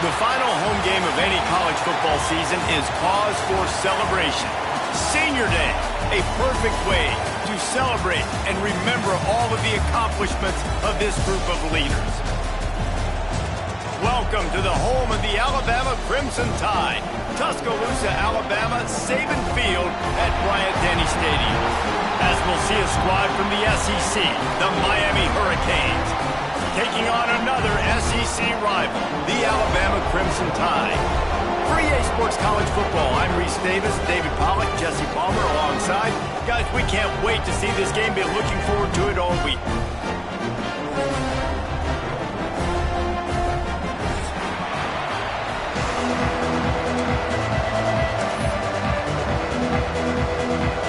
The final home game of any college football season is cause for celebration. Senior Day, a perfect way to celebrate and remember all of the accomplishments of this group of leaders. Welcome to the home of the Alabama Crimson Tide, Tuscaloosa, Alabama, Saban Field at Bryant-Denny Stadium. As we'll see a squad from the SEC, the Miami Hurricanes, taking on another SEC rival, the Alabama Crimson Tide. For EA Sports College Football, I'm Reese Davis, David Pollack, Jesse Palmer alongside. Guys, we can't wait to see this game. Been looking forward to it all week.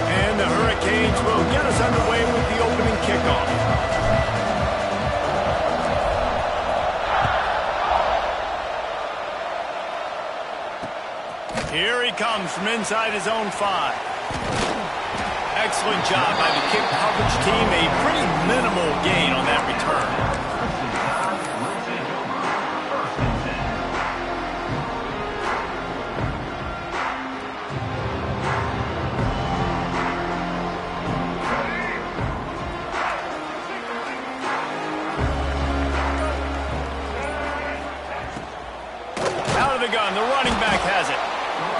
And the Hurricanes will get us underway with the opening kickoff. Here he comes from inside his own 5. Excellent job by the kick coverage team. A pretty minimal gain on that return. Out of the gun, the running back has it.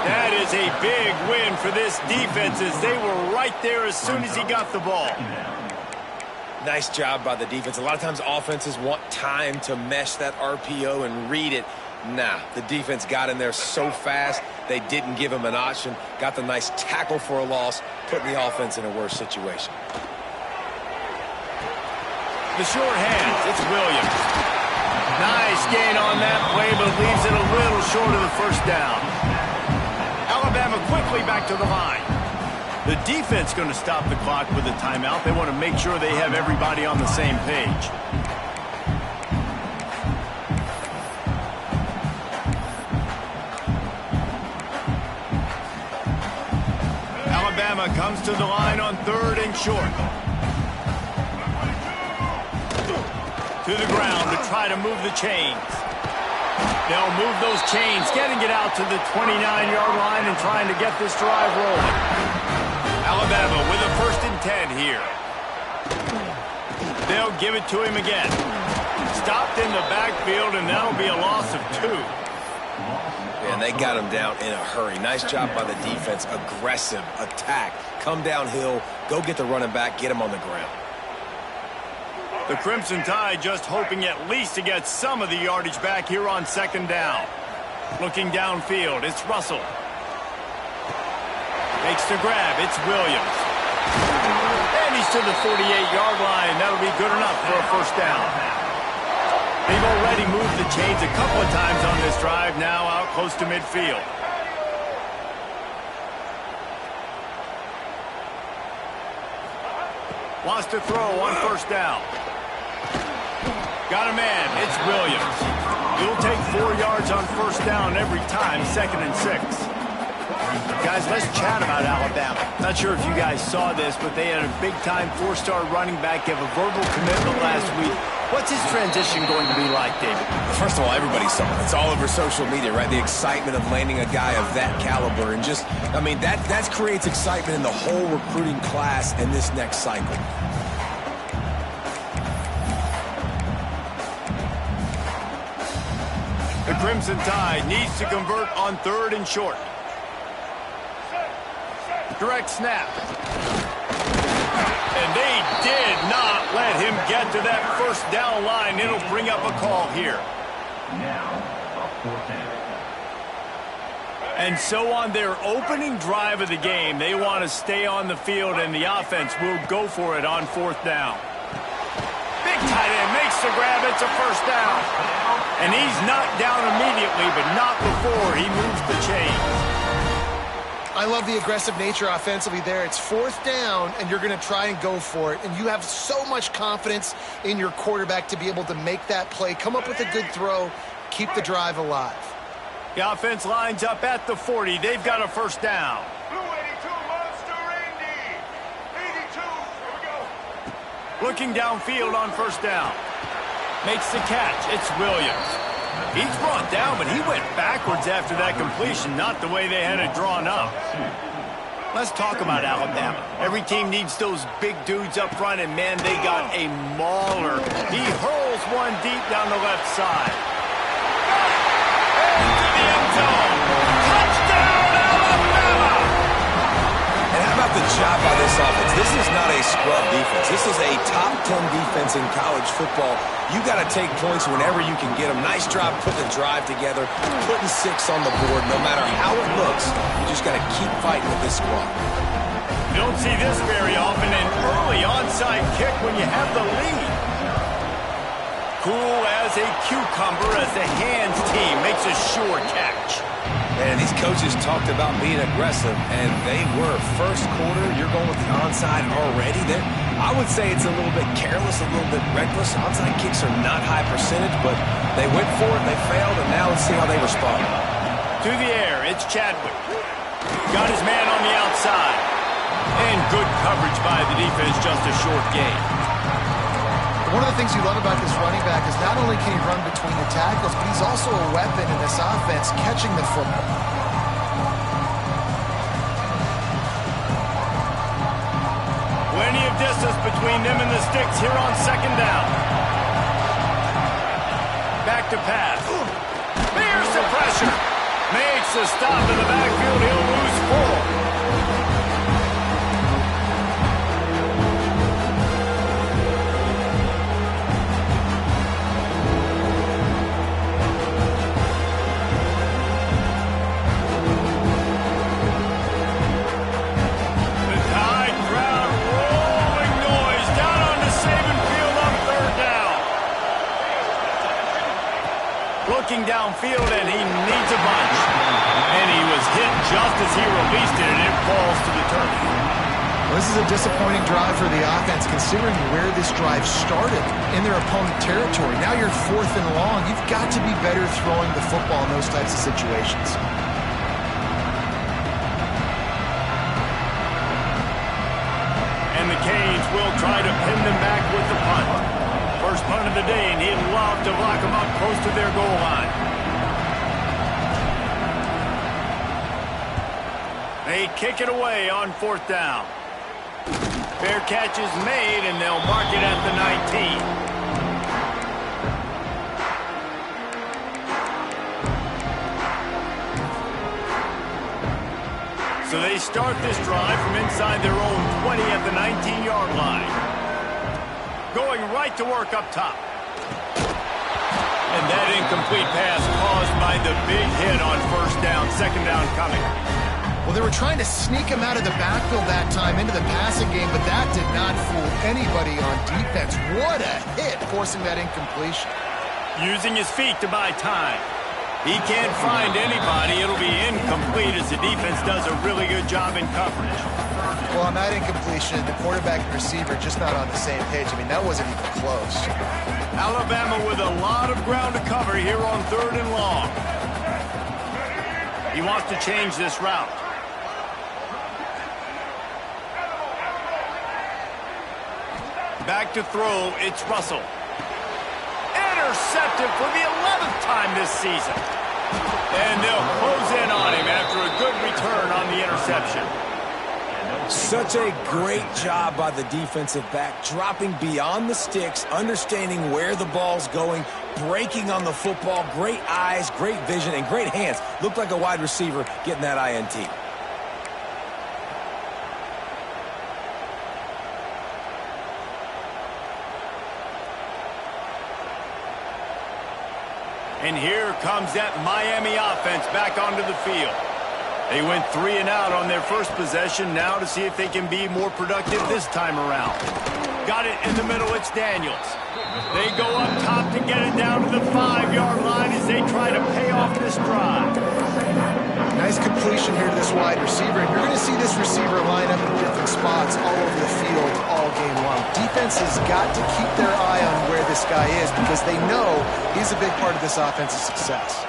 That is a big win for this defense as they were right there as soon as he got the ball. Nice job by the defense. A lot of times offenses want time to mesh that RPO and read it. Nah, the defense got in there so fast, they didn't give him an option. Got the nice tackle for a loss, putting the offense in a worse situation. The short hands, it's Williams. Nice gain on that play, but leaves it a little short of the first down. Alabama quickly back to the line. The defense going to stop the clock with a timeout. They want to make sure they have everybody on the same page. Alabama comes to the line on 3rd and short. To the ground to try to move the chains. They'll move those chains, getting it out to the 29-yard line and trying to get this drive rolling. Alabama with a 1st and 10 here. They'll give it to him again. Stopped in the backfield, and that'll be a loss of 2. And they got him down in a hurry. Nice job by the defense. Aggressive attack. Come downhill, go get the running back, get him on the ground. The Crimson Tide just hoping at least to get some of the yardage back here on 2nd down. Looking downfield, it's Russell. Makes the grab, it's Williams. And he's to the 48-yard line. That'll be good enough for a 1st down. They've already moved the chains a couple of times on this drive, now out close to midfield. Wants to throw on 1st down. Got a man, it's Williams. He'll take 4 yards on 1st down every time, 2nd and 6. Guys, let's chat about Alabama. Not sure if you guys saw this, but they had a big-time 4-star running back give a verbal commitment last week. What's his transition going to be like, David? First of all, everybody saw it. It's all over social media, right? The excitement of landing a guy of that caliber. And just, I mean, that creates excitement in the whole recruiting class in this next cycle. The Crimson Tide needs to convert on 3rd and short. Direct snap. And they did not let him get to that 1st down line. It'll bring up a call here. And so on their opening drive of the game, they want to stay on the field, and the offense will go for it on 4th down. Big tight end makes the grab. It's a 1st down. And he's knocked down immediately, but not before he moves the chains. I love the aggressive nature offensively there. It's 4th down, and you're going to try and go for it. And you have so much confidence in your quarterback to be able to make that play, come up with a good throw, keep the drive alive. The offense lines up at the 40. They've got a 1st down. Blue 82, Monster Indy. 82, here we go. Looking downfield on 1st down. Makes the catch. It's Williams. He's brought down, but he went backwards after that completion, not the way they had it drawn up. Let's talk about Alabama. Every team needs those big dudes up front, and, man, they got a mauler. He hurls one deep down the left side. Into the end zone. Touchdown, Alabama! And how about the job by this offense? This is not a scrub defense. This is a top 10 defense in college football. You got to take points whenever you can get them. Nice job putting the drive together, putting 6 on the board. No matter how it looks, you just got to keep fighting with this squad. You don't see this very often, an early onside kick when you have the lead. Cool as a cucumber as the hands team makes a sure catch. And these coaches talked about being aggressive, and they were. First quarter, you're going with the onside already. I would say it's a little bit careless, a little bit reckless. Onside kicks are not high percentage, but they went for it, they failed, and now let's see how they respond. To the air, it's Chadwick. Got his man on the outside. And good coverage by the defense, just a short gain. One of the things you love about this running back is not only can he run between the tackles, but he's also a weapon in this offense, catching the football. Plenty of distance between them and the sticks here on second down. Back to pass. There's the pressure. Makes the stop in the backfield. He'll lose 4. Downfield, and he needs a bunch. And he was hit just as he released it, and it falls to the turf. Well, this is a disappointing drive for the offense, considering where this drive started in their opponent territory. Now you're 4th and long. You've got to be better throwing the football in those types of situations. And the Canes will try to pin them back with the punt. First punt of the day, and he'd love to lock them up close to their goal line. They kick it away on 4th down. Fair catch is made, and they'll mark it at the 19. So they start this drive from inside their own 20 at the 19-yard line. Going right to work up top. And that incomplete pass caused by the big hit on 1st down, 2nd down coming. Well, they were trying to sneak him out of the backfield that time into the passing game, but that did not fool anybody on defense. What a hit, forcing that incompletion. Using his feet to buy time. He can't find anybody. It'll be incomplete as the defense does a really good job in coverage. Well, on that incompletion, the quarterback and receiver just not on the same page. I mean, that wasn't even close. Alabama with a lot of ground to cover here on 3rd and long. He wants to change this route. Back to throw, it's Russell. Intercepted for the 11th time this season. And they'll close in on him after a good return on the interception. Such a great job by the defensive back, dropping beyond the sticks, understanding where the ball's going, breaking on the football, great eyes, great vision, and great hands. Looked like a wide receiver getting that INT. And here comes that Miami offense back onto the field. They went 3 and out on their first possession, now to see if they can be more productive this time around. Got it in the middle, it's Daniels. They go up top to get it down to the 5-yard line as they try to pay off this drive. Nice completion here to this wide receiver, and you're going to see this receiver line up in different spots all over the field all game long. Defense has got to keep their eye on where this guy is because they know he's a big part of this offense's success.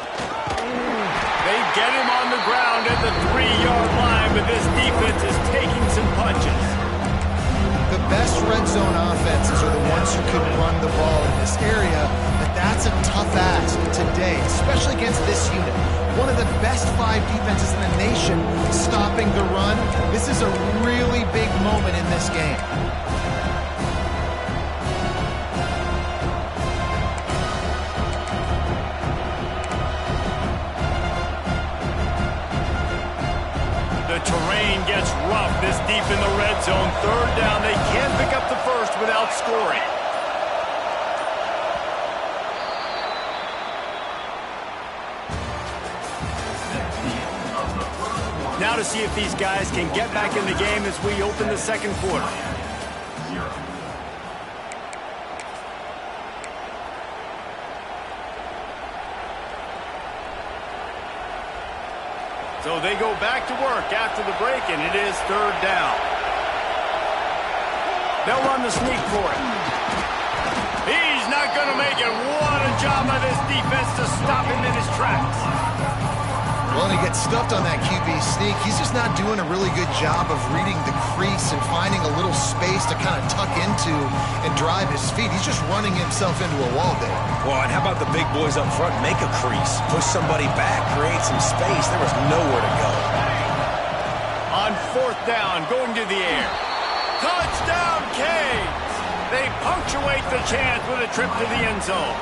They get him on the ground at the 3-yard line, but this defense is taking some punches. The best red zone offenses are the ones who can run the ball in this area, but That's a tough ask today, especially against this unit. One of the best 5 defenses in the nation stopping the run. This is a really big moment in this game. The terrain gets rough this deep in the red zone. 3rd down. They can't pick up the first without scoring. Now to see if these guys can get back in the game as we open the 2nd quarter. So they go back to work after the break, and it is 3rd down. They'll run the sneak for it. He's not going to make it. What a job by this defense to stop him in his tracks. Well, and he gets stuffed on that QB sneak. He's just not doing a really good job of reading the crease and finding a little space to kind of tuck into and drive his feet. He's just running himself into a wall there. Well, and how about the big boys up front? Make a crease, push somebody back, create some space. There was nowhere to go. On 4th down, going to the air. Touchdown, Canes! They punctuate the chance with a trip to the end zone.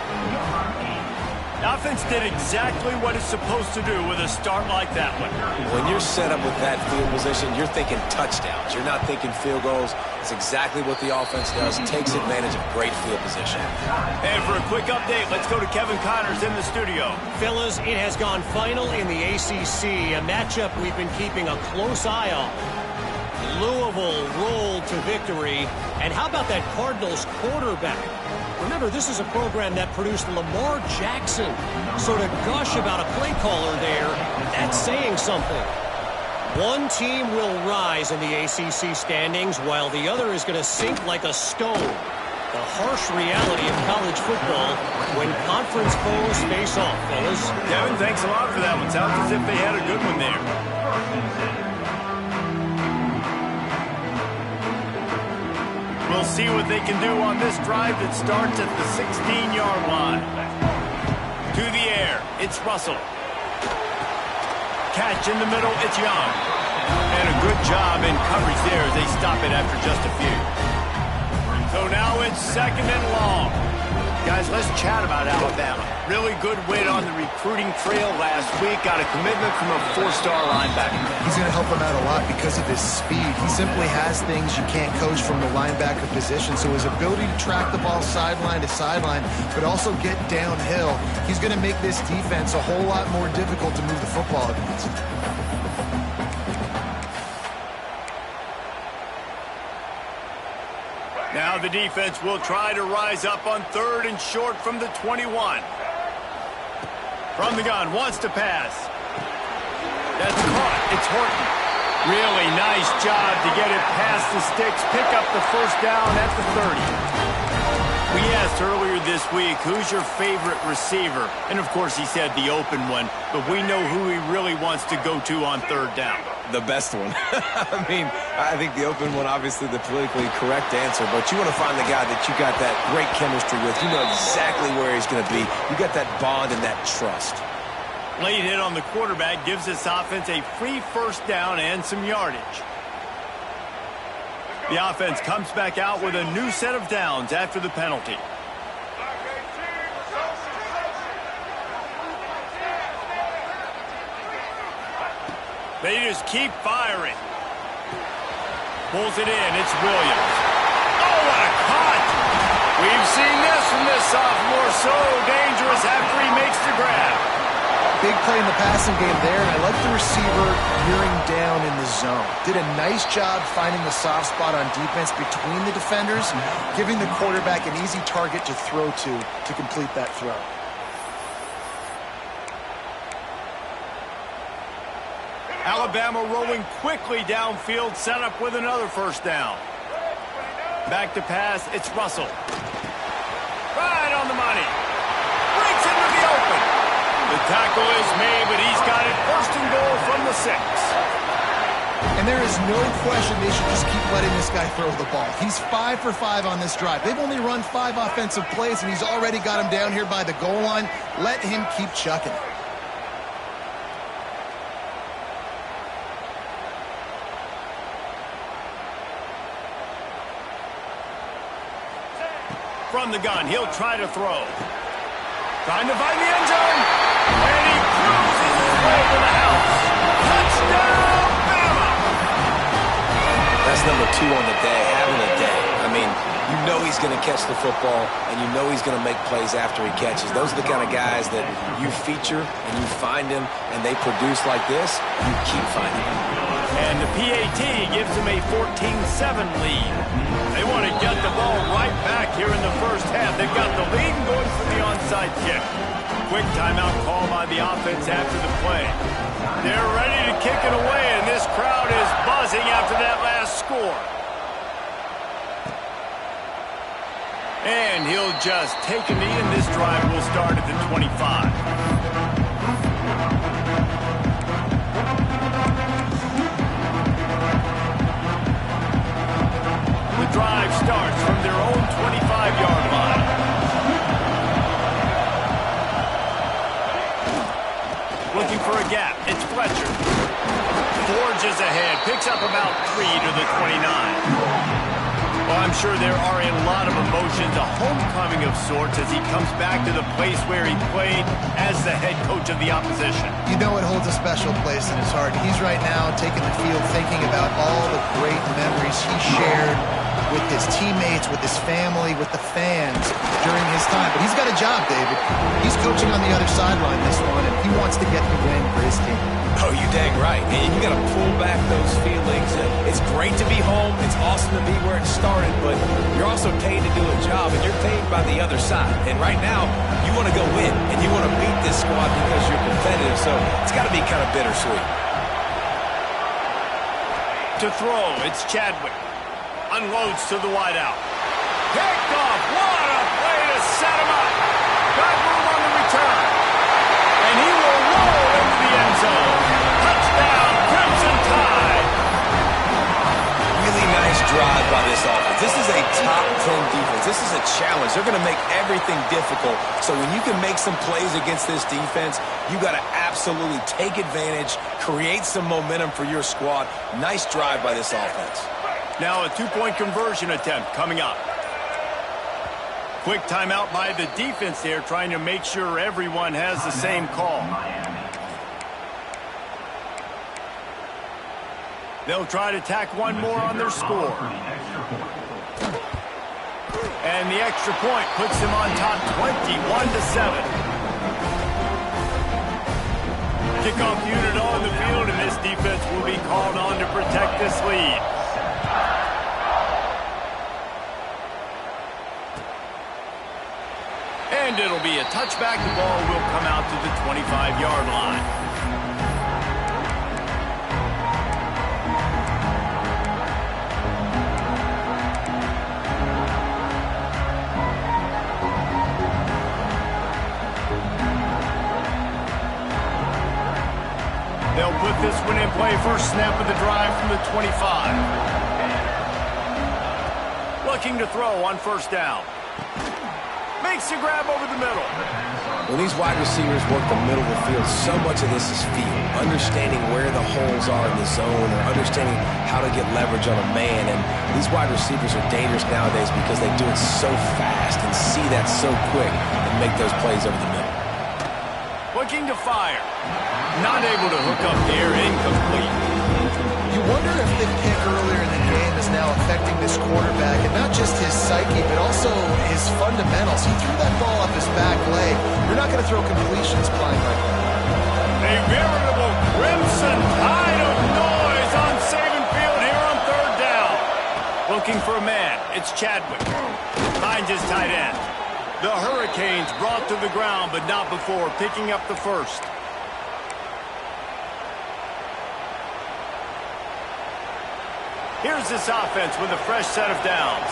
The offense did exactly what it's supposed to do with a start like that one. When you're set up with that field position, you're thinking touchdowns. You're not thinking field goals. It's exactly what the offense does. Takes advantage of great field position. And for a quick update, let's go to Kevin Connors in the studio. Fellas, it has gone final in the ACC, a matchup we've been keeping a close eye on. Louisville rolled to victory. And how about that Cardinals quarterback? Remember, this is a program that produced Lamar Jackson. So to gush about a play caller there, that's saying something. One team will rise in the ACC standings, while the other is going to sink like a stone. The harsh reality of college football when conference foes face off, fellas. Kevin, thanks a lot for that one. Sounds as if they had a good one there. We'll see what they can do on this drive that starts at the 16-yard line. To the air, it's Russell. Catch in the middle, it's Young. And a good job in coverage there as they stop it after just a few. So now it's 2nd and long. Guys, let's chat about Alabama. Really good win on the recruiting trail last week. Got a commitment from a 4-star linebacker. He's going to help him out a lot because of his speed. He simply has things you can't coach from the linebacker position. So his ability to track the ball sideline to sideline, but also get downhill, he's going to make this defense a whole lot more difficult to move the football against. Now the defense will try to rise up on 3rd and short from the 21. From the gun, wants to pass. That's caught. It's Horton. Really nice job to get it past the sticks, pick up the 1st down at the 30. We asked earlier this week, who's your favorite receiver? And of course he said the open one, but we know who he really wants to go to on 3rd down. The best one. I mean, I think the open one, obviously the politically correct answer, but you want to find the guy that you got that great chemistry with. You know exactly where he's going to be. You got that bond and that trust. Late hit on the quarterback gives this offense a free 1st down and some yardage. The offense comes back out with a new set of downs after the penalty. They just keep firing. Pulls it in. It's Williams. Oh, what a cut! We've seen this from this sophomore. So dangerous after he makes the grab. Big play in the passing game there, and I like the receiver gearing down in the zone. Did a nice job finding the soft spot on defense between the defenders, giving the quarterback an easy target to throw to complete that throw. Alabama rolling quickly downfield, set up with another 1st down. Back to pass, it's Russell. Right on the money. Breaks into the open. The tackle is made, but he's got it 1st and goal from the 6. And there is no question they should just keep letting this guy throw the ball. He's 5 for 5 on this drive. They've only run 5 offensive plays, and he's already got him down here by the goal line. Let him keep chucking it. From the gun, he'll try to throw. Trying to find the end zone. And he cruises his way to the house. Touchdown, Bama! That's number 2 on the day, having a day. I mean, you know he's going to catch the football, and you know he's going to make plays after he catches. Those are the kind of guys that you feature, and you find him, and they produce like this, you keep finding them. And the PAT gives him a 14-7 lead. They want to get the ball right back here in the first half. They've got the lead and going for the onside kick. Quick timeout call by the offense after the play. They're ready to kick it away, and this crowd is buzzing after that last score. And he'll just take a knee, and this drive will start at the 25. The drive starts from their own 25-yard line. Looking for a gap. It's Fletcher. Forges ahead. Picks up about 3 to the 29. Well, I'm sure there are a lot of emotions, a homecoming of sorts as he comes back to the place where he played as the head coach of the opposition. You know it holds a special place in his heart. He's right now taking the field thinking about all the great memories he shared with his teammates, with his family, with the fans during his time. But he's got a job, David. He's coaching on the other sideline this one, and he wants to get the win for his team. Oh, you dang right. And you got to pull back those feelings. It's great to be home. It's awesome to be where it started, but you're also paid to do a job, and you're paid by the other side. And right now, you want to go win, and you want to beat this squad because you're competitive, so it's got to be kind of bittersweet. To throw, it's Chadwick. Unloads to the wideout. Picked off. What a play to set him up. Got room on the return. And he will roll into the end zone. Touchdown, Crimson Tide. Really nice drive by this offense. This is a top 10 defense. This is a challenge. They're going to make everything difficult. So when you can make some plays against this defense, you got to absolutely take advantage, create some momentum for your squad. Nice drive by this offense. Now a 2-point conversion attempt coming up. Quick timeout by the defense there, trying to make sure everyone has the same call. They'll try to tack one more on their score. And the extra point puts them on top 21-7. Kickoff unit on the field, and this defense will be called on to protect this lead. And it'll be a touchback. The ball will come out to the 25-yard line. They'll put this one in play. First snap of the drive from the 25. Looking to throw on first down. Makes a grab over the middle. When these wide receivers work the middle of the field, so much of this is feel. Understanding where the holes are in the zone or understanding how to get leverage on a man. And these wide receivers are dangerous nowadays because they do it so fast and see that so quick and make those plays over the middle. Looking to fire. Not able to hook up there. Incomplete. You wonder if the pick earlier in the game is now affecting this quarterback, and not just his psyche, but also his fundamentals. He threw that ball up his back leg. You're not going to throw completions flying like that. A veritable crimson tide of noise on saving field here on third down. Looking for a man. It's Chadwick. Finds his tight end. The Hurricanes brought to the ground, but not before picking up the first. Here's this offense with a fresh set of downs.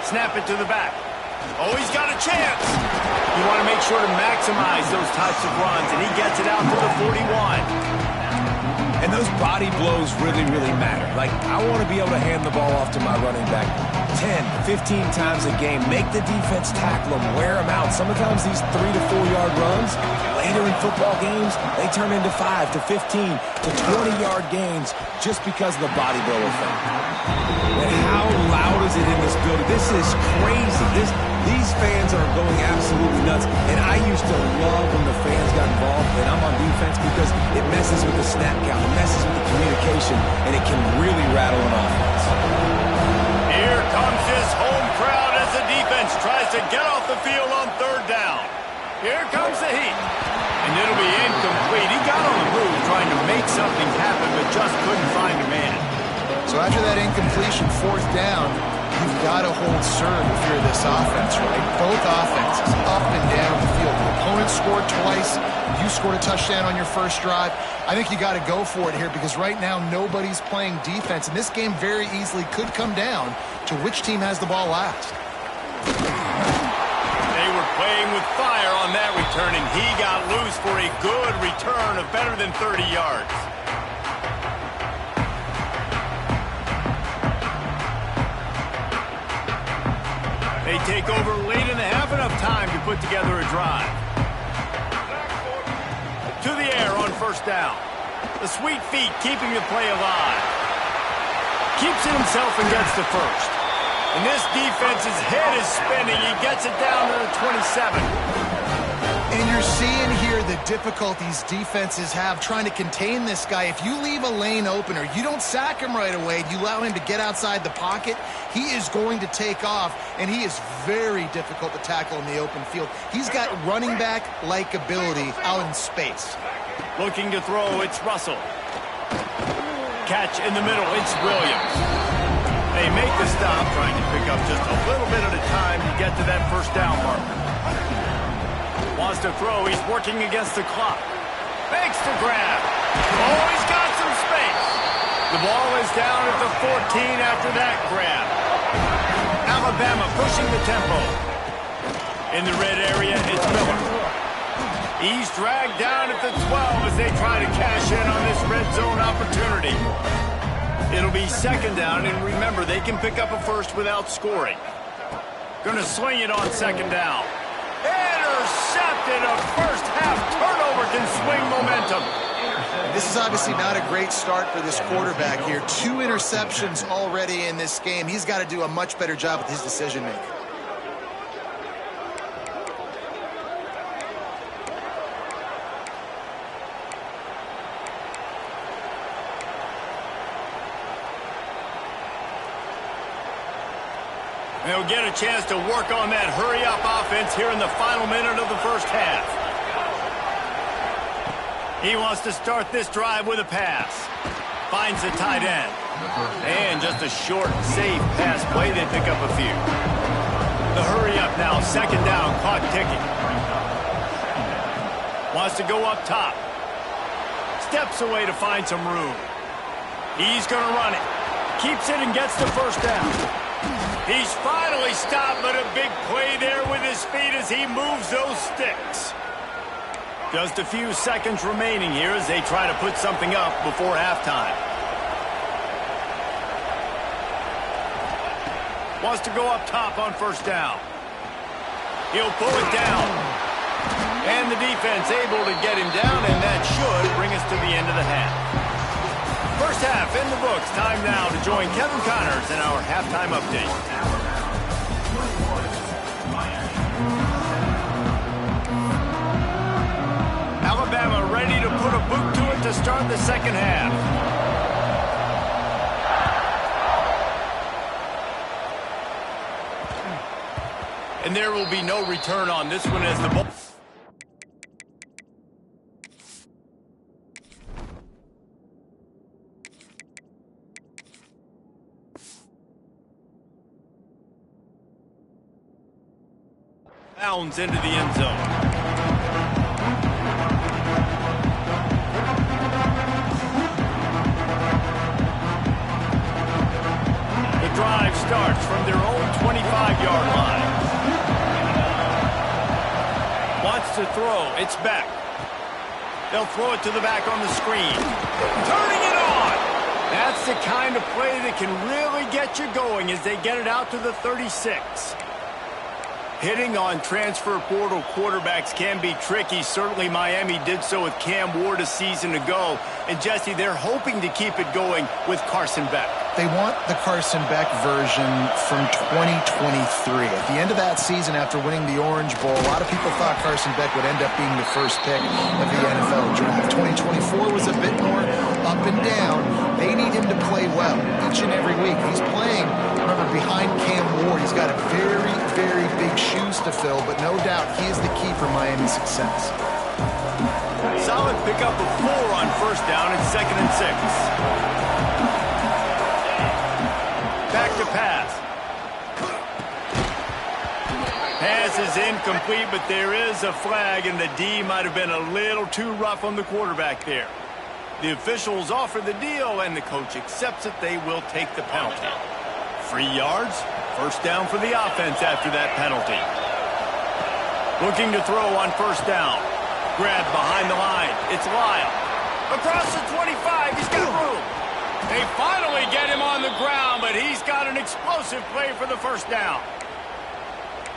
Snap it to the back. Oh, he's got a chance. You want to make sure to maximize those types of runs, and he gets it out to the 41. those body blows really, really matter. Like, I want to be able to hand the ball off to my running back 10, 15 times a game. Make the defense tackle them, wear them out. Sometimes these 3 to 4 yard runs, later in football games, they turn into 5 to 15 to 20-yard gains just because of the body blow effect. And how loud is it in this building? This is crazy. These fans are going absolutely nuts. And I used to love when the fans got involved, and I'm on defense, because it messes with the snap count, it messes with the communication, and it can really rattle an offense. Here comes this home crowd as the defense tries to get off the field on third down. Here comes the heat. And it'll be incomplete. He got on the move trying to make something happen, but just couldn't find a man. So after that incompletion, fourth down, you've got to hold serve if you're this offense, right? Both offenses up and down the field. The opponent scored twice. You scored a touchdown on your first drive. I think you got to go for it here, because right now nobody's playing defense, and this game very easily could come down to which team has the ball last. They were playing with fire on that return, and he got loose for a good return of better than 30 yards. They take over late in the half, enough time to put together a drive. To the air on first down. The sweet feet keeping the play alive. Keeps it himself and gets to first. And this defense's head is spinning. He gets it down to the 27. And you're seeing here the difficulties defenses have trying to contain this guy. If you leave a lane open or you don't sack him right away, you allow him to get outside the pocket, he is going to take off, and he is very difficult to tackle in the open field. He's got running back-like ability out in space. Looking to throw, it's Russell. Catch in the middle, it's Williams. They make the stop, trying to pick up just a little bit at a time to get to that first down marker. Wants to throw, he's working against the clock. Fakes to grab. Oh, he's got some space. The ball is down at the 14 after that grab. Alabama pushing the tempo. In the red area, it's Miller. He's dragged down at the 12 as they try to cash in on this red zone opportunity. It'll be second down, and remember, they can pick up a first without scoring. Gonna swing it on second down. Intercepted. A first half turnover can swing momentum. This is obviously not a great start for this quarterback here. 2 interceptions already in this game. He's got to do a much better job with his decision-making. They'll get a chance to work on that hurry-up offense here in the final minute of the first half. He wants to start this drive with a pass. Finds the tight end. And just a short, safe pass play. They pick up a few. The hurry-up now, second down, clock ticking. Wants to go up top. Steps away to find some room. He's going to run it. Keeps it and gets the first down. He's finally stopped, but a big play there with his feet as he moves those sticks. Just a few seconds remaining here as they try to put something up before halftime. Wants to go up top on first down. He'll pull it down. And the defense able to get him down, and that should bring us to the end of the half. First half in the books. Time now to join Kevin Connors in our halftime update. Alabama ready to put a boot to it to start the second half. And there will be no return on this one as the ball... bounds into the end zone. The drive starts from their own 25-yard line. Wants to throw. It's back. They'll throw it to the back on the screen. Turning it on. That's the kind of play that can really get you going as they get it out to the 36. Hitting on transfer portal quarterbacks can be tricky. Certainly Miami did so with Cam Ward a season ago. And Jesse, they're hoping to keep it going with Carson Beck. They want the Carson Beck version from 2023. At the end of that season, after winning the Orange Bowl, a lot of people thought Carson Beck would end up being the first pick of the NFL draft. 2024 was a bit more up and down. They need him to play well each and every week. He's playing, remember, behind Cam Ward. He's got a very, very big shoes to fill, but no doubt he is the key for Miami's success. Solid pickup of 4 on first down and 2nd and 6. Back to pass. Pass is incomplete, but there is a flag, and the D might have been a little too rough on the quarterback there. The officials offer the deal, and the coach accepts it. They will take the penalty. 3 yards, first down for the offense after that penalty. Looking to throw on first down. Grab behind the line. It's Lyle. Across the 25, he's got room. They finally get him on the ground, but he's got an explosive play for the first down.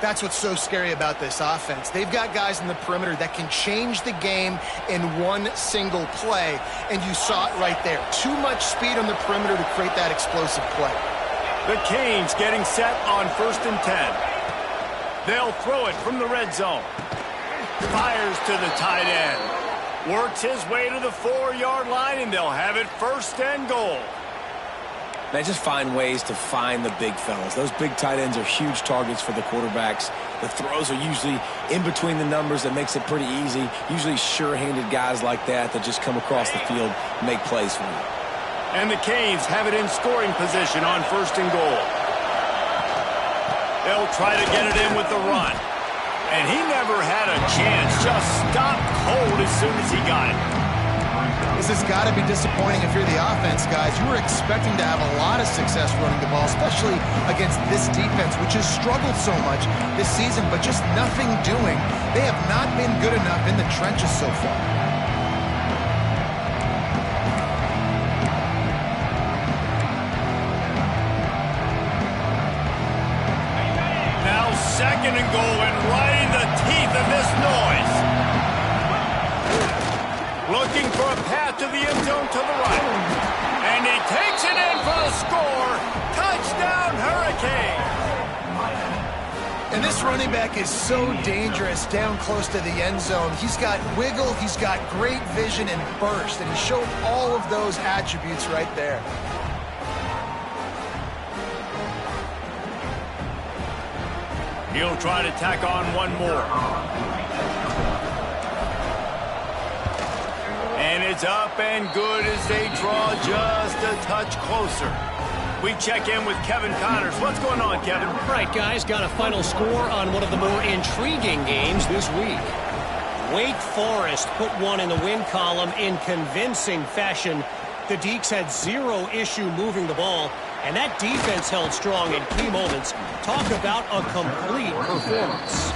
That's what's so scary about this offense. They've got guys in the perimeter that can change the game in one single play, and you saw it right there. Too much speed on the perimeter to create that explosive play. The Canes getting set on 1st and 10. They'll throw it from the red zone. Fires to the tight end. Works his way to the 4-yard line, and they'll have it 1st and goal. They just find ways to find the big fellas. Those big tight ends are huge targets for the quarterbacks. The throws are usually in between the numbers. That makes it pretty easy. Usually sure-handed guys like that just come across the field and make plays for you. And the Canes have it in scoring position on 1st and goal. They'll try to get it in with the run. And he never had a chance. Just stopped cold as soon as he got it. This has got to be disappointing if you're the offense, guys. You were expecting to have a lot of success running the ball, especially against this defense, which has struggled so much this season, but just nothing doing. They have not been good enough in the trenches so far. Now 2nd and goal, and right in the teeth of this noise. Looking for a path to the end zone to the right. And he takes it in for the score. Touchdown, Hurricane. And this running back is so dangerous down close to the end zone. He's got wiggle, he's got great vision and burst, and he showed all of those attributes right there. He'll try to tack on one more. And it's up and good as they draw just a touch closer. We check in with Kevin Connors. What's going on, Kevin? Right, guys, got a final score on one of the more intriguing games this week. Wake Forest put one in the win column in convincing fashion. The Deeks had zero issue moving the ball, and that defense held strong in key moments. Talk about a complete performance.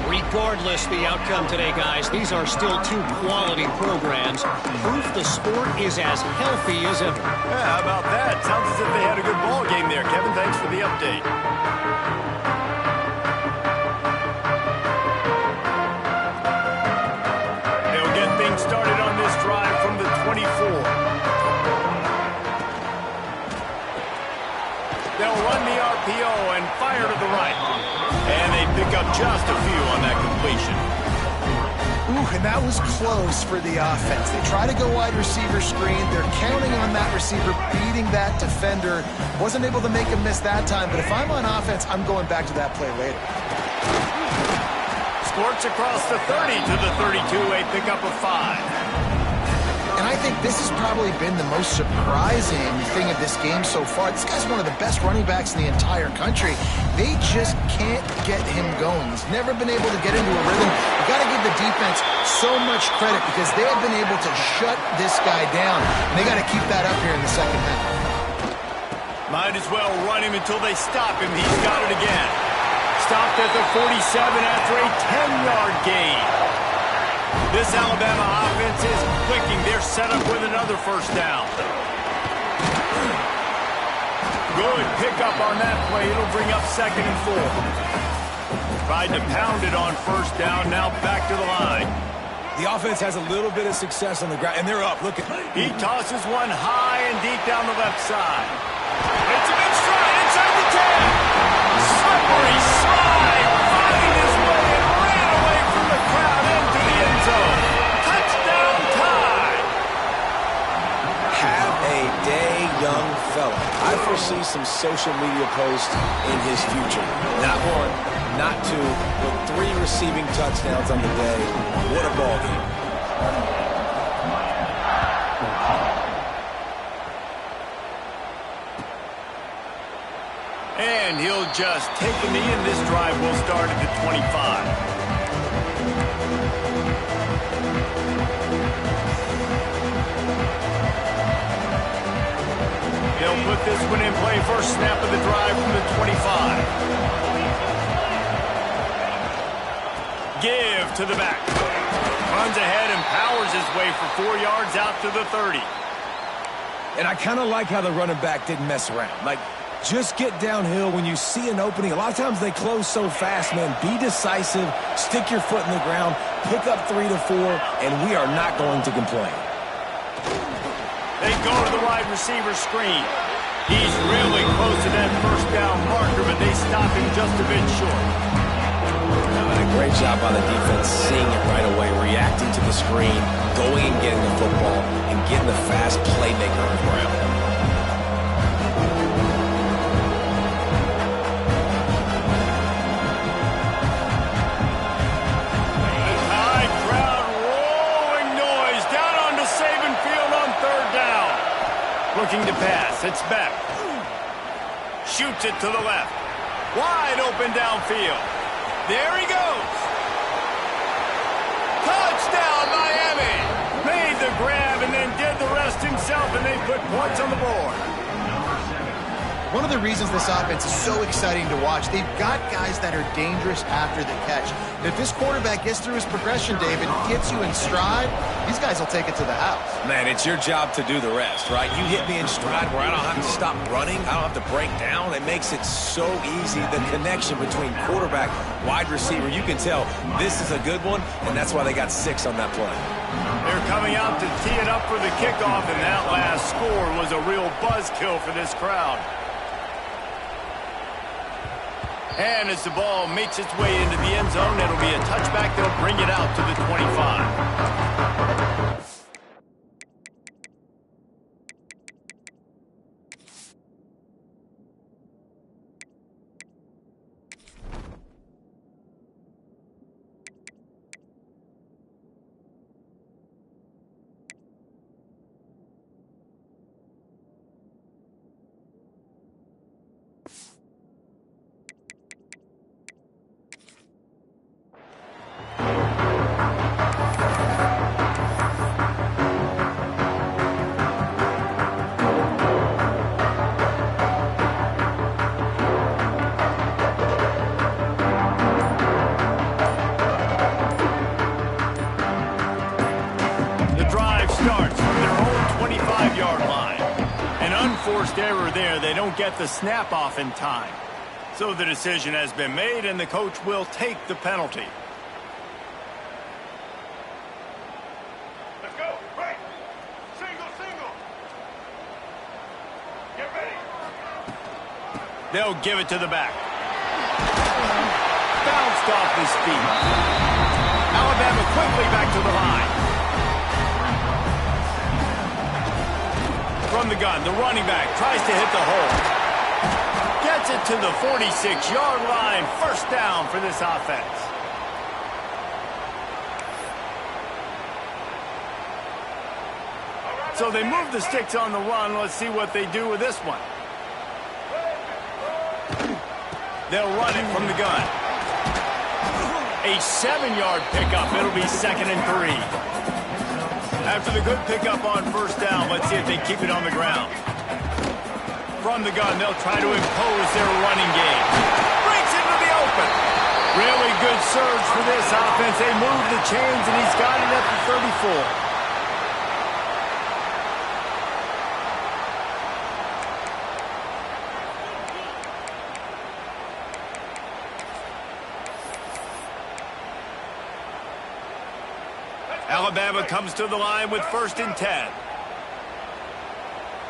Regardless the outcome today, guys, these are still 2 quality programs. Proof the sport is as healthy as ever. Yeah, how about that? Sounds as if they had a good ball game there. Kevin, thanks for the update. They'll get things started on this drive from the 24. They'll run the RPO and fire to the right. And they pick up just a few on that completion. Ooh, and that was close for the offense. They try to go wide receiver screen. They're counting on that receiver beating that defender. Wasn't able to make him miss that time, but if I'm on offense, I'm going back to that play later. Squirts across the 30 to the 32, a pickup of 5. And I think this has probably been the most surprising thing of this game so far. This guy's one of the best running backs in the entire country. They just can't get him going. He's never been able to get into a rhythm. You got to give the defense so much credit because they have been able to shut this guy down. And they got to keep that up here in the second half. Might as well run him until they stop him. He's got it again. Stopped at the 47 after a 10-yard gain. This Alabama offense is clicking. They're set up with another first down. Good pickup on that play. It'll bring up 2nd and 4. Tried to pound it on first down. Now back to the line. The offense has a little bit of success on the ground, and they're up. Look at He tosses one high and deep down the left side. It's him in stride inside the 10. Slippery slide, finding his way and ran away from the crowd into the end zone. Touchdown tie. Have a day, young fella. I foresee some social media posts in his future. Not one, not two, but 3 receiving touchdowns on the day. What a ball game. And he'll just take a knee, and this drive will start at the 25. They'll put this one in play. First snap of the drive from the 25. Give to the back. Runs ahead and powers his way for 4 yards out to the 30. And I kind of like how the running back didn't mess around. Like, just get downhill when you see an opening. A lot of times they close so fast, man. Be decisive, stick your foot in the ground, pick up 3 to 4, and we are not going to complain. They go to the wide receiver screen. He's really close to that first down marker, but they stop him just a bit short. A great job by the defense, seeing it right away, reacting to the screen, going and getting the football, and getting the fast playmaker on the ground. The Tide crowd rolling noise down onto Saban Field on 3rd down. Looking to pass. It's Beck. Shoots it to the left. Wide open downfield. There he goes. Touchdown, Miami. Made the grab and then did the rest himself, and they put points on the board. One of the reasons this offense is so exciting to watch, they've got guys that are dangerous after the catch. And if this quarterback gets through his progression, David, gets you in stride, these guys will take it to the house. Man, it's your job to do the rest, right? You hit me in stride where I don't have to stop running. I don't have to break down. It makes it so easy. The connection between quarterback, wide receiver, you can tell this is a good one, and that's why they got 6 on that play. They're coming out to tee it up for the kickoff, and that last score was a real buzzkill for this crowd. And as the ball makes its way into the end zone, it'll be a touchback. They'll bring it out to the 25. Starts from their own 25-yard line. An unforced error there. They don't get the snap off in time. So the decision has been made, and the coach will take the penalty. Let's go. Right. Single, single. Get ready. They'll give it to the back. Bounced off his feet. Alabama quickly back to the line. From the gun, the running back tries to hit the hole. Gets it to the 46-yard line. First down for this offense. So they move the sticks on the run. Let's see what they do with this one. They'll run it from the gun. A 7-yard pickup. It'll be 2nd and 3. After the good pickup on first down, let's see if they keep it on the ground. From the gun, they'll try to impose their running game. Breaks into the open. Really good surge for this offense. They move the chains, and he's got it at the 34. Alabama comes to the line with 1st and 10.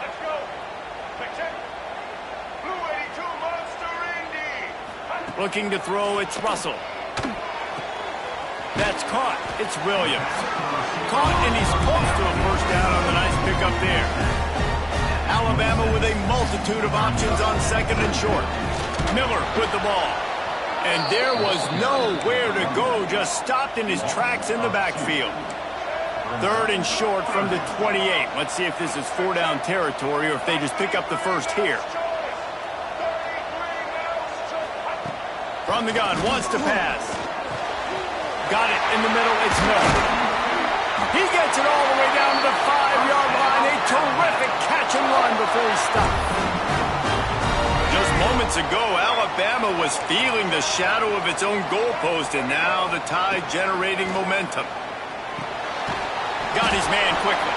Let's go. Check. Blue 82 Monster Indy. Looking to throw, it's Russell. That's caught. It's Williams. Caught, and he's close to a 1st down on the nice pickup there. Alabama with a multitude of options on 2nd and short. Miller with the ball. And there was nowhere to go, just stopped in his tracks in the backfield. 3rd and short from the 28. Let's see if this is 4-down territory or if they just pick up the 1st here. From the gun, wants to pass. Got it in the middle, it's Miller. He gets it all the way down to the 5-yard line. A terrific catch and run before he stopped. Just moments ago, Alabama was feeling the shadow of its own goalpost, and now the Tide generating momentum. Got his man quickly.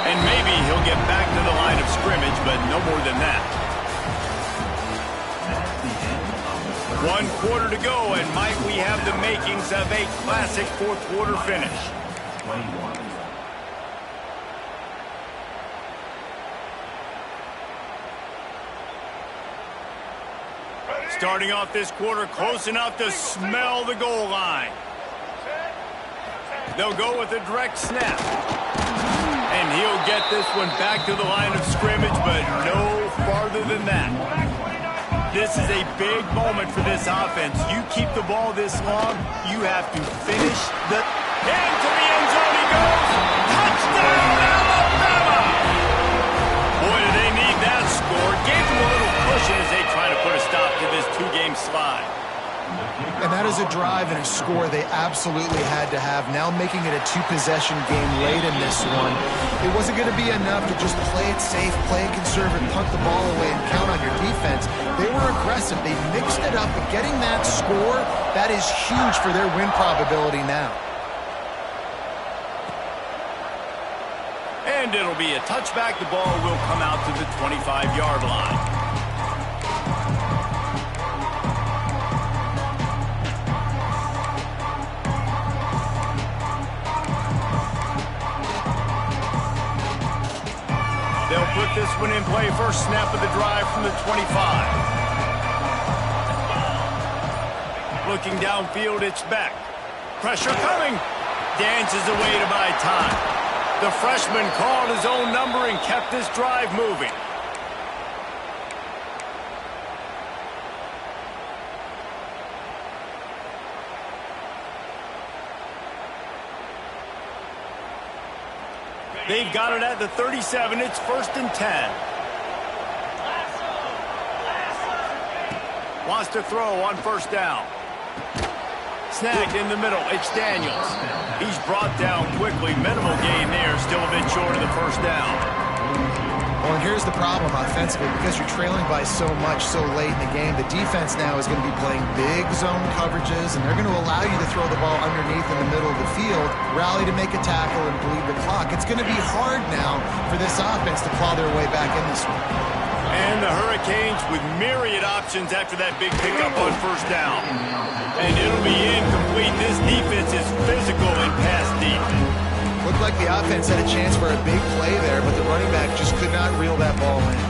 And maybe he'll get back to the line of scrimmage, but no more than that. 1 quarter to go, and might we have the makings of a classic 4th quarter finish. Starting off this quarter close enough to smell the goal line. They'll go with a direct snap. And he'll get this one back to the line of scrimmage, but no farther than that. This is a big moment for this offense. You keep the ball this long, you have to finish the... Into the end zone he goes! Touchdown, Alabama! Boy, do they need that score. Gave them a little cushion as they try to put a stop to this 2-game slide. And that is a drive and a score they absolutely had to have. Now making it a 2-possession game late in this one. It wasn't going to be enough to just play it safe, play it conservative, punt the ball away, and count on your defense. They were aggressive. They mixed it up, but getting that score, that is huge for their win probability now. And it'll be a touchback. The ball will come out to the 25-yard line. They'll put this one in play. 1st snap of the drive from the 25. Looking downfield, it's back. Pressure coming. Dances away to buy time. The freshman called his own number and kept this drive moving. They've got it at the 37. It's 1st and 10. Wants to throw on 1st down. Snagged in the middle. It's Daniels. He's brought down quickly. Minimal gain there. Still a bit short of the 1st down. Well, and here's the problem offensively. Because you're trailing by so much so late in the game, the defense now is going to be playing big zone coverages, and they're going to allow you to throw the ball underneath in the middle of the field, rally to make a tackle, and bleed the clock. It's going to be hard now for this offense to claw their way back in this one. And the Hurricanes with myriad options after that big pickup on 1st down. And it'll be incomplete. This defense is physical and pass deep. Looked like the offense had a chance for a big play there, but the running back just could not reel that ball in.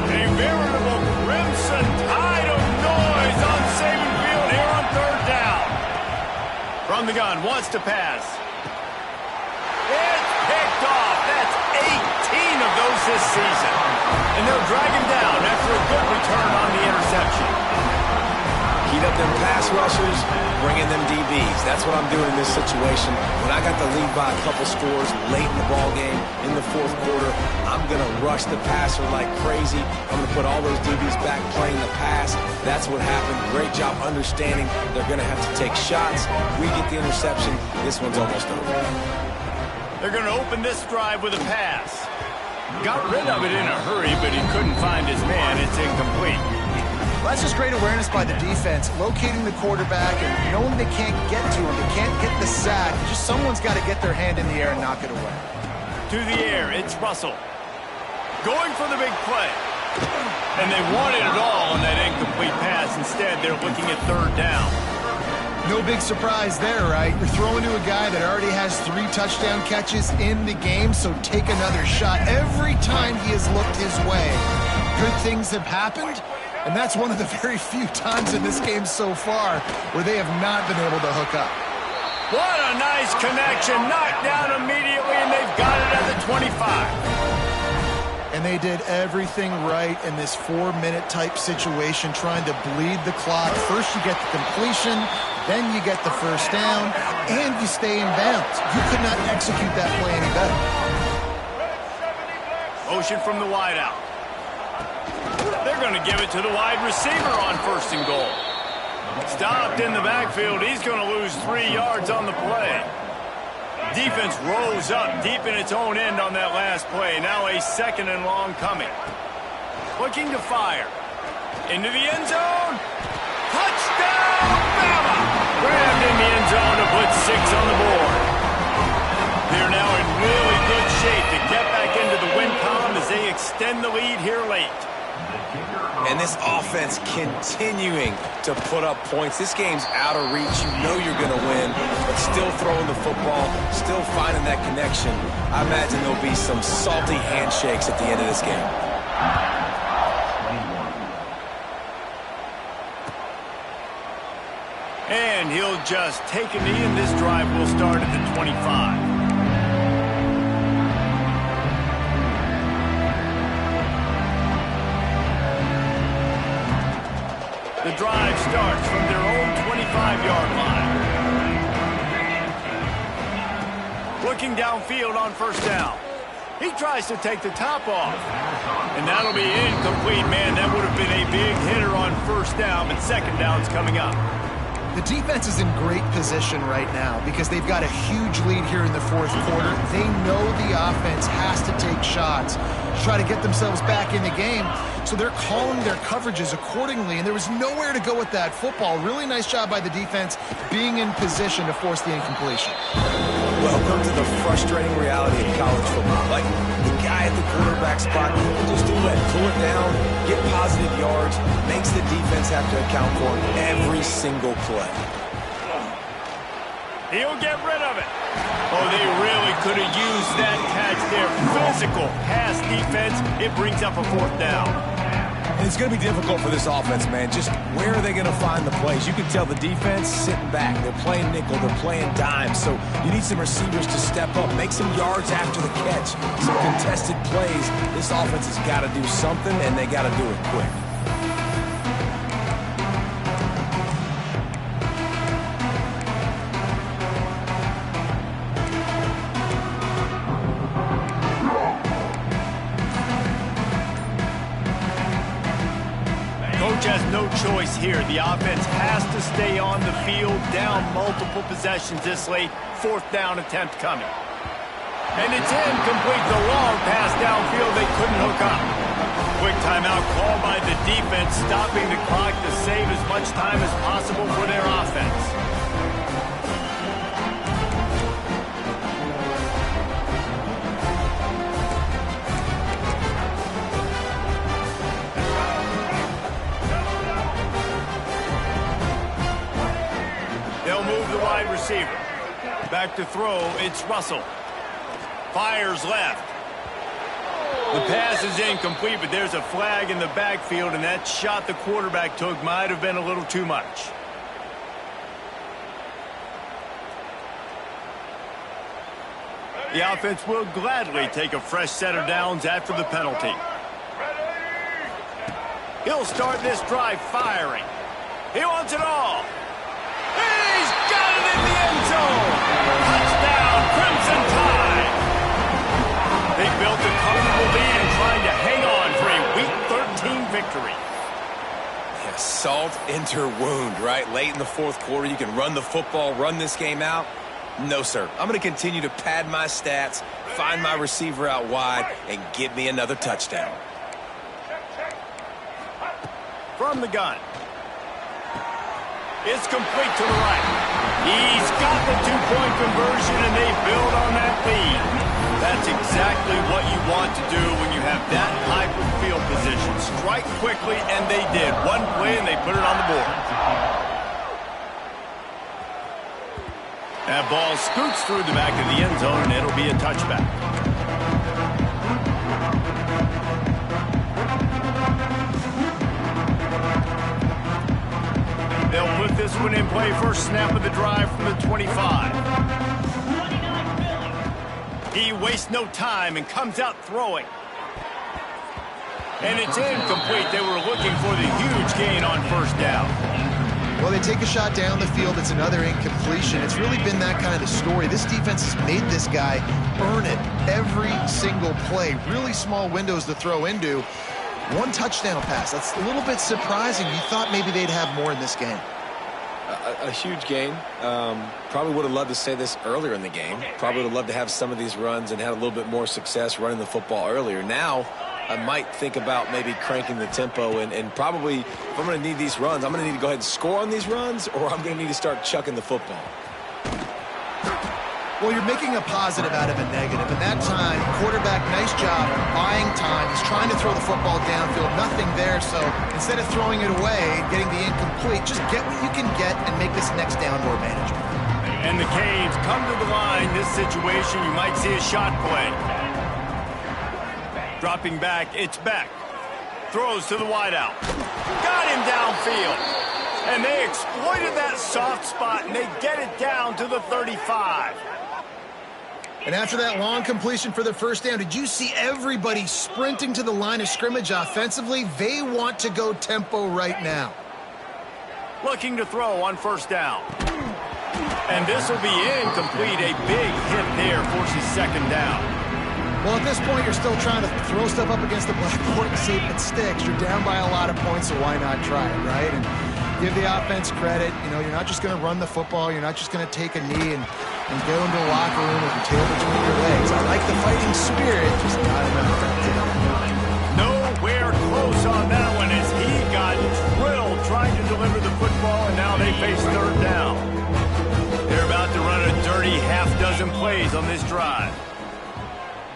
A veritable crimson tide of noise on Saban Field here on 3rd down. From the gun, wants to pass. It's picked off. That's 18 of those this season. And they'll drag him down after a good return on the interception. Heat up them pass rushers, bring in them DBs. That's what I'm doing in this situation. When I got the lead by a couple scores late in the ball game, in the 4th quarter, I'm going to rush the passer like crazy. I'm going to put all those DBs back playing the pass. That's what happened. Great job understanding they're going to have to take shots. We get the interception. This one's almost over. They're going to open this drive with a pass. Got rid of it in a hurry, but he couldn't find his man. It's incomplete. Well, that's just great awareness by the defense, locating the quarterback and knowing they can't get to him. They can't get the sack. Just someone's got to get their hand in the air and knock it away. To the air, it's Russell. Going for the big play. And they wanted it all on that incomplete pass. Instead, they're looking at third down. No big surprise there, right? You're throwing to a guy that already has 3 touchdown catches in the game, so take another shot. Every time he has looked his way, good things have happened, and that's one of the very few times in this game so far where they have not been able to hook up. What a nice connection. Knocked down immediately, and they've got it at the 25. And they did everything right in this 4-minute type situation, trying to bleed the clock. First you get the completion, then you get the first down, and you stay in bounds. You could not execute that play any better. Motion from the wideout. They're going to give it to the wide receiver on first and goal. Stopped in the backfield. He's going to lose 3 yards on the play. Defense rose up deep in its own end on that last play. Now a 2nd and long coming. Looking to fire. Into the end zone. Touchdown, Bama! Grabbed in the end zone to put 6 on the board. They're now in really good shape to get back into the win column as they extend the lead here late. And this offense continuing to put up points. This game's out of reach. You know you're going to win, but still throwing the football, still finding that connection. I imagine there'll be some salty handshakes at the end of this game. And he'll just take a knee, and this drive will start at the 25. The drive starts from their own 25-yard line. Looking downfield on first down. He tries to take the top off. And that'll be incomplete, man. That would have been a big hitter on first down, but second down's coming up. The defense is in great position right now because they've got a huge lead here in the 4th quarter. They know the offense has to take shots to try to get themselves back in the game, so they're calling their coverages accordingly, and there was nowhere to go with that football. Really nice job by the defense being in position to force the incompletion. Welcome to the frustrating reality of college football. Like, the guy at the quarterback spot, just do it, pull it down, get positive yards, makes the defense have to account for every single play. He'll get rid of it. Oh, they really could have used that catch there. Physical pass defense. It brings up a 4th down. And it's going to be difficult for this offense, man. Just where are they going to find the plays? You can tell the defense sitting back. They're playing nickel. They're playing dime. So you need some receivers to step up, make some yards after the catch, some contested plays. This offense has got to do something, and they got to do it quick. Coach has no choice here. The offense has to stay on the field, down multiple possessions this late. 4th down attempt coming. And it's incomplete. The long pass downfield, they couldn't hook up. Quick timeout called by the defense, stopping the clock to save as much time as possible for their offense. They'll move the wide receiver. Back to throw, it's Russell. Fires left. The pass is incomplete, but there's a flag in the backfield, and that shot the quarterback took might have been a little too much. The offense will gladly take a fresh set of downs after the penalty. He'll start this drive firing. He wants it all. He's got it in the end zone. Touchdown, Crimson Tide. They built a comfortable lead and trying to hang on for a Week 13 victory. Yeah, salt into wound, right? Late in the 4th quarter, you can run the football, run this game out. No, sir. I'm going to continue to pad my stats, find my receiver out wide, and get me another touchdown. From the gun. It's complete to the right. He's got the two-point conversion, and they build on that lead. That's exactly what you want to do when you have that type of field position. Strike quickly, and they did. One play, and they put it on the board. That ball scoots through the back of the end zone, and it'll be a touchback. They'll put this one in play. First snap of the drive from the 25. He wastes no time and comes out throwing. And it's incomplete. They were looking for the huge gain on first down. Well, they take a shot down the field. It's another incompletion. It's really been that kind of story. This defense has made this guy earn it every single play. Really small windows to throw into. One touchdown pass. That's a little bit surprising. You thought maybe they'd have more in this game. A huge gain. Probably would have loved to say this earlier in the game. Probably would have loved to have some of these runs and had a little bit more success running the football earlier. Now, I might think about maybe cranking the tempo and probably, if I'm going to need these runs, I'm going to need to go ahead and score on these runs, or I'm going to need to start chucking the football. Well, you're making a positive out of a negative. And that time, quarterback, nice job buying time. He's trying to throw the football downfield. Nothing there, so instead of throwing it away and getting the incomplete, just get what you can get and make this next down more manageable. And the Canes come to the line. This situation, you might see a shot play. Dropping back, it's Beck. Throws to the wideout. Got him downfield. And they exploited that soft spot, and they get it down to the 35. And after that long completion for the first down, did you see everybody sprinting to the line of scrimmage offensively? They want to go tempo right now. Looking to throw on first down. And this will be incomplete. A big hit there forces second down. Well, at this point, you're still trying to throw stuff up against the blackboard and see if it sticks. You're down by a lot of points, so why not try it, right? And give the offense credit. You know, you're not just going to run the football. You're not just going to take a knee and go into the locker room with your tail between your legs. I like the fighting spirit, just not enough. Nowhere close on that one as he got drilled trying to deliver the football, and now they face third down. They're about to run a dirty half-dozen plays on this drive.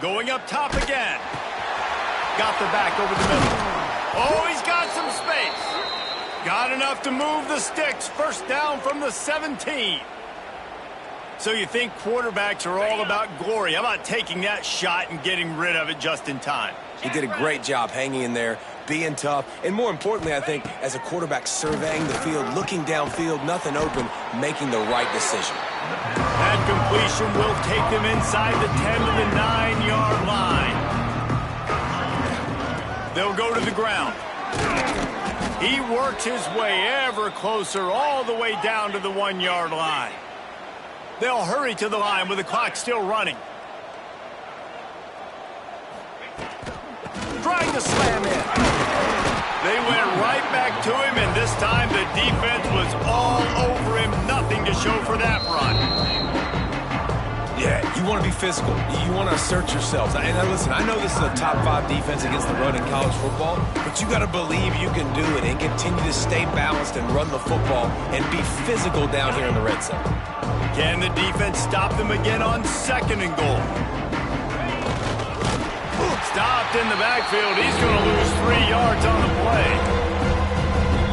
Going up top again. Got the back over the middle. Oh, he's got some space. Got enough to move the sticks. First down from the 17. So you think quarterbacks are all about glory. How about taking that shot and getting rid of it just in time? He did a great job hanging in there, being tough, and more importantly, I think, as a quarterback surveying the field, looking downfield, nothing open, making the right decision. That completion will take them inside the 10 to the 9-yard line. They'll go to the ground. He works his way ever closer all the way down to the 1-yard line. They'll hurry to the line with the clock still running. Trying to slam in. They went right back to him, and this time the defense was all over him. Nothing to show for that run. Yeah, you want to be physical. You want to assert yourselves. And listen, I know this is a top 5 defense against the run in college football, but you got to believe you can do it and continue to stay balanced and run the football and be physical down here in the red zone. Can the defense stop them again on second and goal? Stopped in the backfield. He's going to lose 3 yards on the play.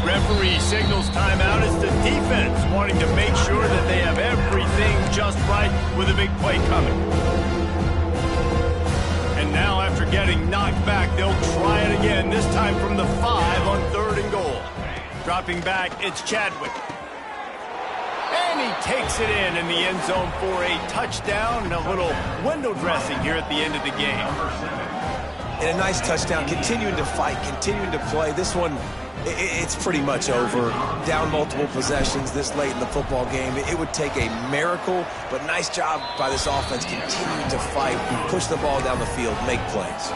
Referee signals timeout as the defense wanting to make sure that they have everything just right with a big play coming. And now after getting knocked back, they'll try it again, this time from the 5 on third and goal. Dropping back, it's Chadwick. And he takes it in the end zone for a touchdown and a little window dressing here at the end of the game. And a nice touchdown, continuing to fight, continuing to play. This one, it's pretty much over. Down multiple possessions this late in the football game. It would take a miracle, but nice job by this offense continuing to fight, push the ball down the field, make plays.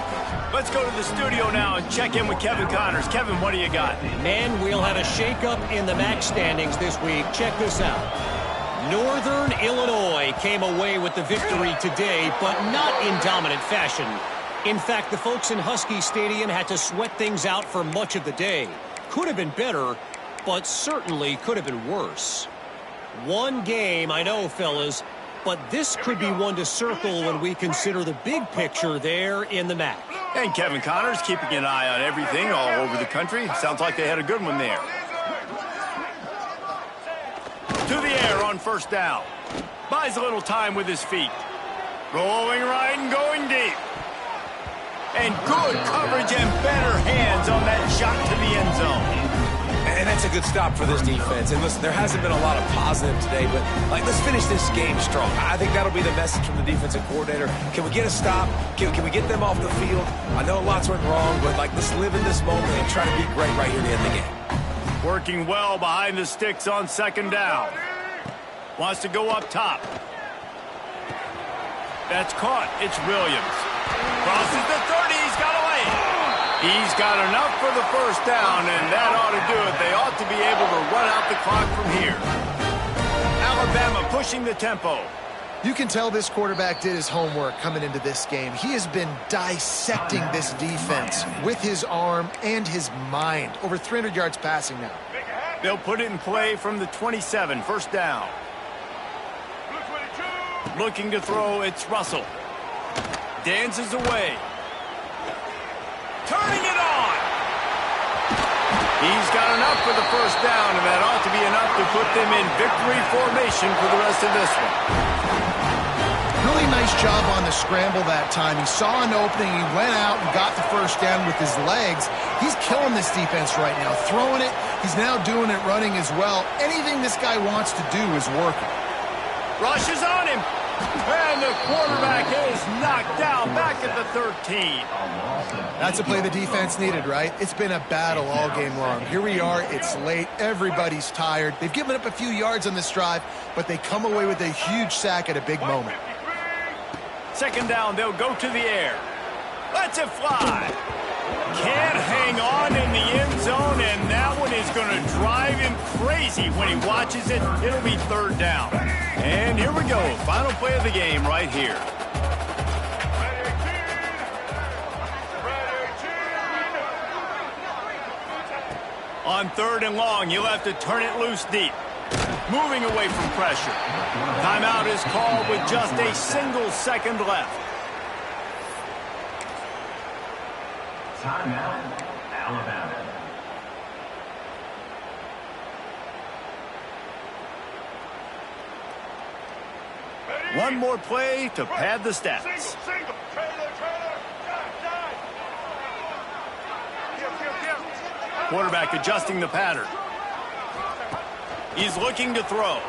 Let's go to the studio now and check in with Kevin Connors. Kevin, what do you got? Man, we'll have a shakeup in the MAC standings this week. Check this out. Northern Illinois came away with the victory today, but not in dominant fashion. In fact, the folks in Husky Stadium had to sweat things out for much of the day. Could have been better, but certainly could have been worse. One game, I know, fellas, but this could be one to circle when we consider the big picture there in the MAC. And Kevin Connors keeping an eye on everything all over the country. Sounds like they had a good one there. To the air on first down. Buys a little time with his feet. Rolling right and going deep. And good coverage and better hands on that shot to the end zone. And that's a good stop for this defense. And listen, there hasn't been a lot of positive today, but let's finish this game strong. I think that'll be the message from the defensive coordinator. Can we get a stop? Can we get them off the field? I know lots went wrong, but let's live in this moment and try to be great right here to end the game. Working well behind the sticks on second down. Wants to go up top. That's caught. It's Williams. Crosses the 30. He's got away. He's got enough for the first down, and that ought to do it. They ought to be able to run out the clock from here. Alabama pushing the tempo. You can tell this quarterback did his homework coming into this game. He has been dissecting this defense with his arm and his mind. Over 300 yards passing now. They'll put it in play from the 27, first down. Looking to throw, it's Russell. Dances away. Turning it on. He's got enough for the first down, and that ought to be enough to put them in victory formation for the rest of this one. Really nice job on the scramble that time. He saw an opening. He went out and got the first down with his legs. He's killing this defense right now. Throwing it. He's now doing it running as well. Anything this guy wants to do is working. Rush is on him. And the quarterback is knocked down back at the 13. That's a play the defense needed, right? It's been a battle all game long. Here we are. It's late. Everybody's tired. They've given up a few yards on this drive, but they come away with a huge sack at a big moment. Second down, they'll go to the air. Lets it fly. Can't hang on in the end zone, and that one is going to drive him crazy when he watches it. It'll be third down. And here we go. Final play of the game right here. On third and long, you'll have to turn it loose deep. Moving away from pressure. Timeout is called with just a single second left. Timeout, Alabama. One more play to pad the stats. Single. Trailer. Quarterback adjusting the pattern. He's looking to throw.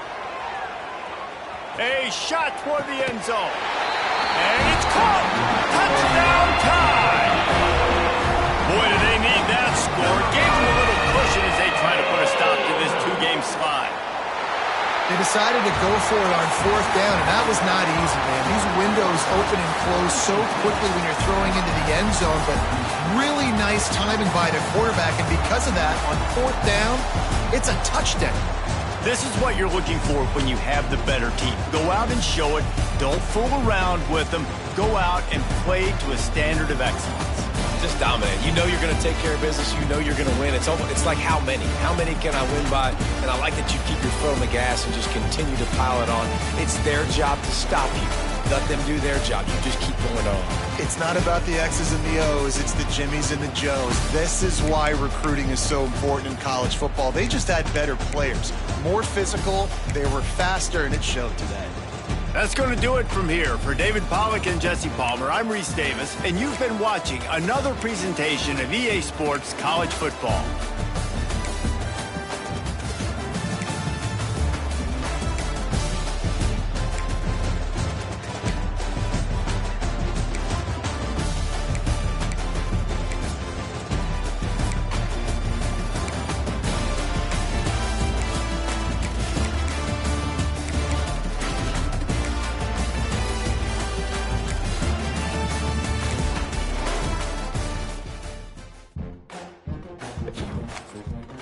A shot toward the end zone. And it's caught. Touchdown time. Boy, do they need that score. Gave them a little cushion as they try to put a stop to this two-game slide. They decided to go for it on fourth down, and that was not easy, man. These windows open and close so quickly when you're throwing into the end zone, but really nice timing by the quarterback, and because of that, on fourth down, it's a touchdown. This is what you're looking for when you have the better team. Go out and show it. Don't fool around with them. Go out and play to a standard of excellence. Just dominate. You know you're going to take care of business. You know you're going to win. It's like how many? How many can I win by? And I like that you keep your foot on the gas and just continue to pile it on. It's their job to stop you. Let them do their job. You just keep going on. It's not about the X's and the O's. It's the Jimmies and the Joes. This is why recruiting is so important in college football. They just had better players, more physical, they were faster, and it showed today. That's going to do it from here. For David Pollack and Jesse Palmer, I'm Reese Davis, and you've been watching another presentation of EA Sports College Football.